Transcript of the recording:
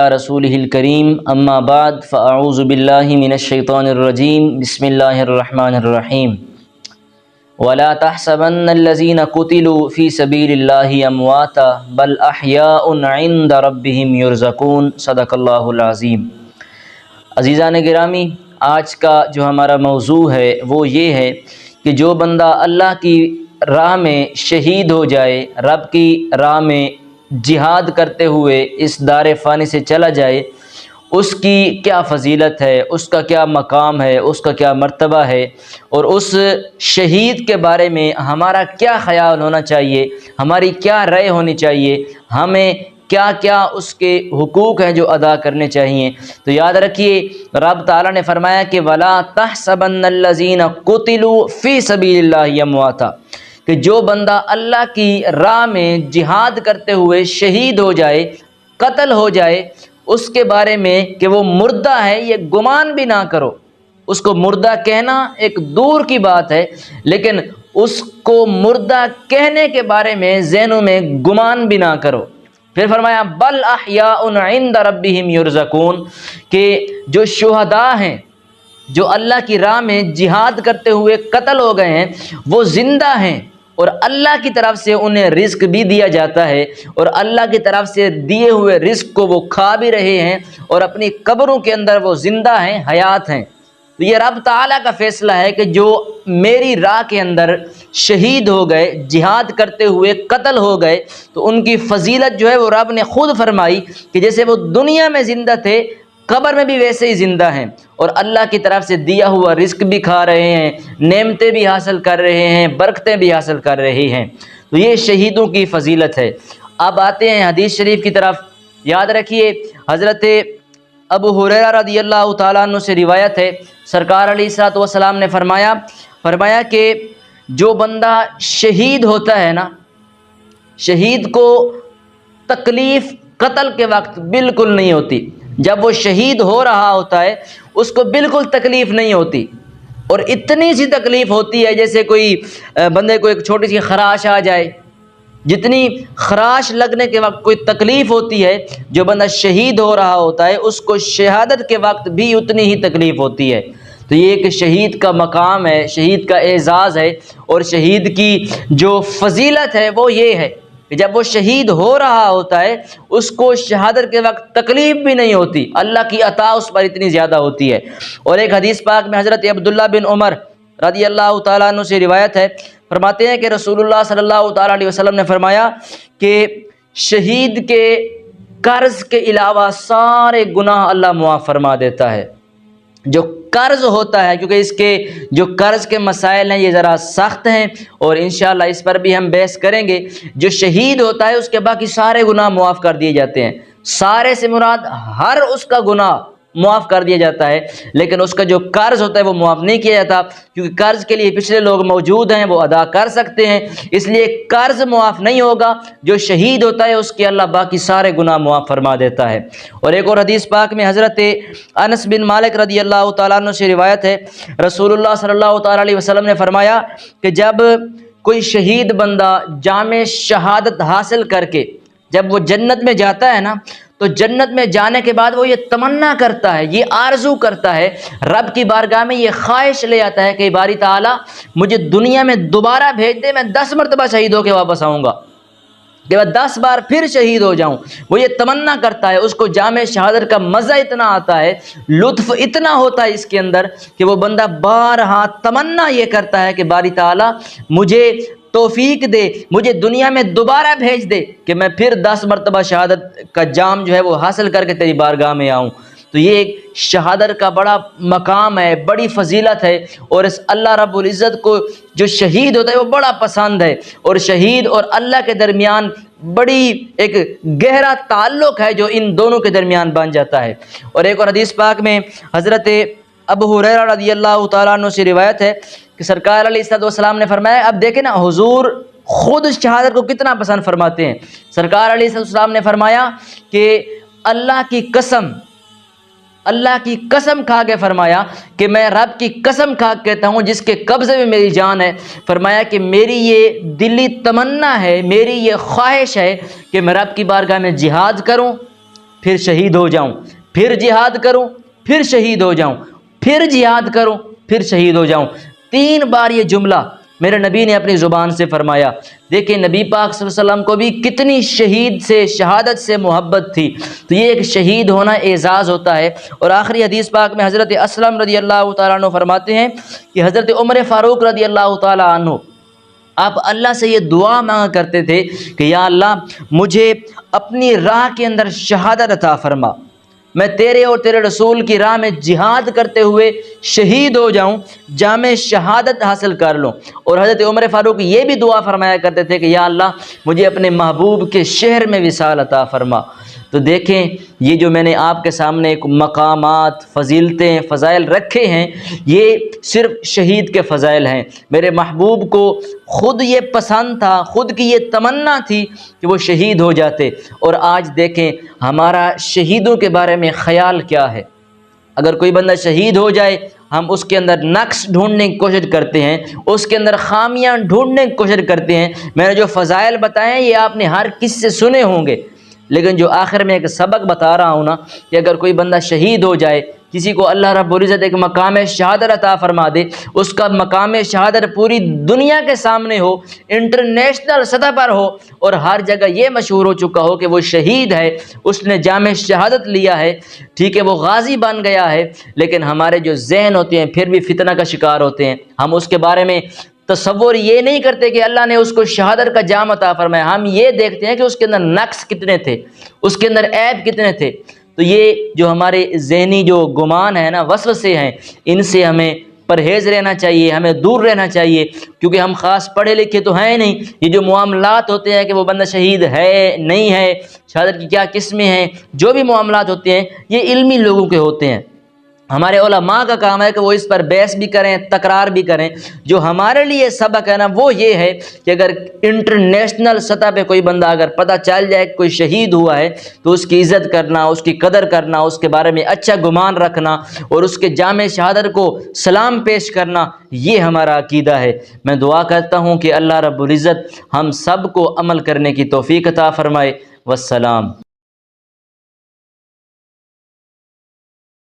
رسوله الكريم اما بعد فاعوذ بالله من الشيطان الرجيم بسم الله الرحمن الرحيم ولا تحسبن الذين قتلوا في سبيل الله امواتا بل احياء عند ربهم يرزقون صدق اللہ العظیم۔ عزیزان گرامی، آج کا جو ہمارا موضوع ہے وہ یہ ہے کہ جو بندہ اللہ کی راہ میں شہید ہو جائے، رب کی راہ میں جہاد کرتے ہوئے اس دار فانی سے چلا جائے، اس کی کیا فضیلت ہے، اس کا کیا مقام ہے، اس کا کیا مرتبہ ہے، اور اس شہید کے بارے میں ہمارا کیا خیال ہونا چاہیے، ہماری کیا رائے ہونی چاہیے، ہمیں کیا کیا اس کے حقوق ہیں جو ادا کرنے چاہیے۔ تو یاد رکھیے، رب تعالیٰ نے فرمایا کہ وَلَا تَحْسَبَنَّ الَّذِينَ قُتِلُوا فِي سَبِيلِ اللَّهِ أَمْوَاتًا، کہ جو بندہ اللہ کی راہ میں جہاد کرتے ہوئے شہید ہو جائے، قتل ہو جائے، اس کے بارے میں کہ وہ مردہ ہے یہ گمان بھی نہ کرو۔ اس کو مردہ کہنا ایک دور کی بات ہے، لیکن اس کو مردہ کہنے کے بارے میں ذہنوں میں گمان بھی نہ کرو۔ پھر فرمایا بل احیاء عند ربهم یرزقون، کہ جو شہداء ہیں، جو اللہ کی راہ میں جہاد کرتے ہوئے قتل ہو گئے ہیں، وہ زندہ ہیں اور اللہ کی طرف سے انہیں رزق بھی دیا جاتا ہے، اور اللہ کی طرف سے دیے ہوئے رزق کو وہ کھا بھی رہے ہیں، اور اپنی قبروں کے اندر وہ زندہ ہیں، حیات ہیں۔ تو یہ رب تعالیٰ کا فیصلہ ہے کہ جو میری راہ کے اندر شہید ہو گئے، جہاد کرتے ہوئے قتل ہو گئے، تو ان کی فضیلت جو ہے وہ رب نے خود فرمائی کہ جیسے وہ دنیا میں زندہ تھے، قبر میں بھی ویسے ہی زندہ ہیں، اور اللہ کی طرف سے دیا ہوا رزق بھی کھا رہے ہیں، نعمتیں بھی حاصل کر رہے ہیں، برکتیں بھی حاصل کر رہے ہیں۔ تو یہ شہیدوں کی فضیلت ہے۔ اب آتے ہیں حدیث شریف کی طرف۔ یاد رکھیے، حضرت ابو ہریرہ رضی اللہ تعالیٰ عنہ سے روایت ہے، سرکار علیہ الصلوۃ والسلام نے فرمایا کہ جو بندہ شہید ہوتا ہے نا، شہید کو تکلیف قتل کے وقت بالکل نہیں ہوتی۔ جب وہ شہید ہو رہا ہوتا ہے اس کو بالکل تکلیف نہیں ہوتی، اور اتنی سی تکلیف ہوتی ہے جیسے کوئی بندے کو ایک چھوٹی سی خراش آ جائے۔ جتنی خراش لگنے کے وقت کوئی تکلیف ہوتی ہے، جو بندہ شہید ہو رہا ہوتا ہے اس کو شہادت کے وقت بھی اتنی ہی تکلیف ہوتی ہے۔ تو یہ ایک شہید کا مقام ہے، شہید کا اعزاز ہے، اور شہید کی جو فضیلت ہے وہ یہ ہے کہ جب وہ شہید ہو رہا ہوتا ہے اس کو شہادت کے وقت تکلیف بھی نہیں ہوتی، اللہ کی عطا اس پر اتنی زیادہ ہوتی ہے۔ اور ایک حدیث پاک میں حضرت عبداللہ بن عمر رضی اللہ تعالیٰ عنہ سے روایت ہے، فرماتے ہیں کہ رسول اللہ صلی اللہ تعالیٰ علیہ وسلم نے فرمایا کہ شہید کے قرض کے علاوہ سارے گناہ اللہ معاف فرما دیتا ہے۔ جو قرض ہوتا ہے، کیونکہ اس کے جو قرض کے مسائل ہیں یہ ذرا سخت ہیں، اور انشاءاللہ اس پر بھی ہم بحث کریں گے۔ جو شہید ہوتا ہے اس کے باقی سارے گناہ معاف کر دیے جاتے ہیں، سارے سے مراد ہر اس کا گناہ معاف کر دیا جاتا ہے، لیکن اس کا جو قرض ہوتا ہے وہ معاف نہیں کیا جاتا، کیونکہ قرض کے لیے پچھلے لوگ موجود ہیں، وہ ادا کر سکتے ہیں، اس لیے قرض معاف نہیں ہوگا۔ جو شہید ہوتا ہے اس کے اللہ باقی سارے گناہ معاف فرما دیتا ہے۔ اور ایک اور حدیث پاک میں حضرت انس بن مالک رضی اللہ تعالیٰ عنہ سے روایت ہے، رسول اللہ صلی اللہ تعالیٰ علیہ وسلم نے فرمایا کہ جب کوئی شہید بندہ جام شہادت حاصل کر کے جب وہ جنت میں جاتا ہے نا، تو جنت میں جانے کے بعد وہ یہ تمنا کرتا ہے، یہ آرزو کرتا ہے، رب کی بارگاہ میں یہ خواہش لے آتا ہے کہ باری تعالیٰ مجھے دنیا میں دوبارہ بھیج دے، میں 10 مرتبہ شہید ہو کے واپس آؤں گا، کہ میں 10 بار پھر شہید ہو جاؤں۔ وہ یہ تمنا کرتا ہے، اس کو جام شہادت کا مزہ اتنا آتا ہے، لطف اتنا ہوتا ہے اس کے اندر کہ وہ بندہ بارہا تمنا یہ کرتا ہے کہ باری تعالیٰ مجھے توفیق دے، مجھے دنیا میں دوبارہ بھیج دے کہ میں پھر 10 مرتبہ شہادت کا جام جو ہے وہ حاصل کر کے تیری بارگاہ میں آؤں۔ تو یہ ایک شہادت کا بڑا مقام ہے، بڑی فضیلت ہے، اور اس اللہ رب العزت کو جو شہید ہوتا ہے وہ بڑا پسند ہے، اور شہید اور اللہ کے درمیان بڑی ایک گہرا تعلق ہے جو ان دونوں کے درمیان بن جاتا ہے۔ اور ایک اور حدیث پاک میں حضرت ابو ہریرہ رضی اللہ تعالیٰ عنہ سے روایت ہے کہ سرکار علیہ الصلوۃ والسلام نے فرمایا، اب دیکھیں نا حضور خود شہادت کو کتنا پسند فرماتے ہیں۔ سرکار علیہ الصلوۃ والسلام نے فرمایا کہ اللہ کی قسم کھا کے فرمایا کہ میں رب کی قسم کھا کے کہتا ہوں جس کے قبضے میں میری جان ہے، فرمایا کہ میری یہ دلی تمنا ہے، میری یہ خواہش ہے کہ میں رب کی بارگاہ میں جہاد کروں، پھر شہید ہو جاؤں، پھر جہاد کروں، پھر شہید ہو جاؤں، پھر جہاد کروں، پھر شہید ہو جاؤں۔ 3 بار یہ جملہ میرے نبی نے اپنی زبان سے فرمایا۔ دیکھیں نبی پاک صلی اللہ علیہ وسلم کو بھی کتنی شہید سے، شہادت سے محبت تھی، تو یہ ایک شہید ہونا اعزاز ہوتا ہے۔ اور آخری حدیث پاک میں حضرت اسلم رضی اللہ تعالیٰ عنہ فرماتے ہیں کہ حضرت عمر فاروق رضی اللہ تعالیٰ عنہ آپ اللہ سے یہ دعا مانگا کرتے تھے کہ یا اللہ مجھے اپنی راہ کے اندر شہادت عطا فرما، میں تیرے اور تیرے رسول کی راہ میں جہاد کرتے ہوئے شہید ہو جاؤں، جامع شہادت حاصل کر لوں۔ اور حضرت عمر فاروق یہ بھی دعا فرمایا کرتے تھے کہ یا اللہ مجھے اپنے محبوب کے شہر میں وصال عطا فرما۔ تو دیکھیں یہ جو میں نے آپ کے سامنے ایک مقامات، فضیلتیں، فضائل رکھے ہیں، یہ صرف شہید کے فضائل ہیں۔ میرے محبوب کو خود یہ پسند تھا، خود کی یہ تمنا تھی کہ وہ شہید ہو جاتے۔ اور آج دیکھیں ہمارا شہیدوں کے بارے میں خیال کیا ہے۔ اگر کوئی بندہ شہید ہو جائے ہم اس کے اندر نقص ڈھونڈنے کی کوشش کرتے ہیں، اس کے اندر خامیاں ڈھونڈنے کی کوشش کرتے ہیں۔ میں نے جو فضائل بتائے ہیں یہ آپ نے ہر کس سے سنے ہوں گے، لیکن جو آخر میں ایک سبق بتا رہا ہوں نا کہ اگر کوئی بندہ شہید ہو جائے، کسی کو اللہ رب العزت ایک مقام شہادت عطا فرما دے، اس کا مقام شہادت پوری دنیا کے سامنے ہو، انٹرنیشنل سطح پر ہو، اور ہر جگہ یہ مشہور ہو چکا ہو کہ وہ شہید ہے، اس نے جامع شہادت لیا ہے، ٹھیک ہے، وہ غازی بن گیا ہے، لیکن ہمارے جو ذہن ہوتے ہیں پھر بھی فتنہ کا شکار ہوتے ہیں۔ ہم اس کے بارے میں تصور یہ نہیں کرتے کہ اللہ نے اس کو شہادت کا جام عطا فرمایا، ہم یہ دیکھتے ہیں کہ اس کے اندر نقص کتنے تھے، اس کے اندر عیب کتنے تھے۔ تو یہ جو ہمارے ذہنی جو گمان ہے نا، وسوسے ہیں، ان سے ہمیں پرہیز رہنا چاہیے، ہمیں دور رہنا چاہیے، کیونکہ ہم خاص پڑھے لکھے تو ہیں نہیں۔ یہ جو معاملات ہوتے ہیں کہ وہ بندہ شہید ہے نہیں ہے، شہادت کی کیا قسمیں ہیں، جو بھی معاملات ہوتے ہیں یہ علمی لوگوں کے ہوتے ہیں۔ ہمارے علماء کا کام ہے کہ وہ اس پر بحث بھی کریں، تکرار بھی کریں۔ جو ہمارے لیے سبق ہے نا وہ یہ ہے کہ اگر انٹرنیشنل سطح پہ کوئی بندہ اگر پتہ چل جائے کہ کوئی شہید ہوا ہے تو اس کی عزت کرنا، اس کی قدر کرنا، اس کے بارے میں اچھا گمان رکھنا اور اس کے جامع شہادت کو سلام پیش کرنا، یہ ہمارا عقیدہ ہے۔ میں دعا کرتا ہوں کہ اللہ رب العزت ہم سب کو عمل کرنے کی توفیق عطا فرمائے۔ والسلام۔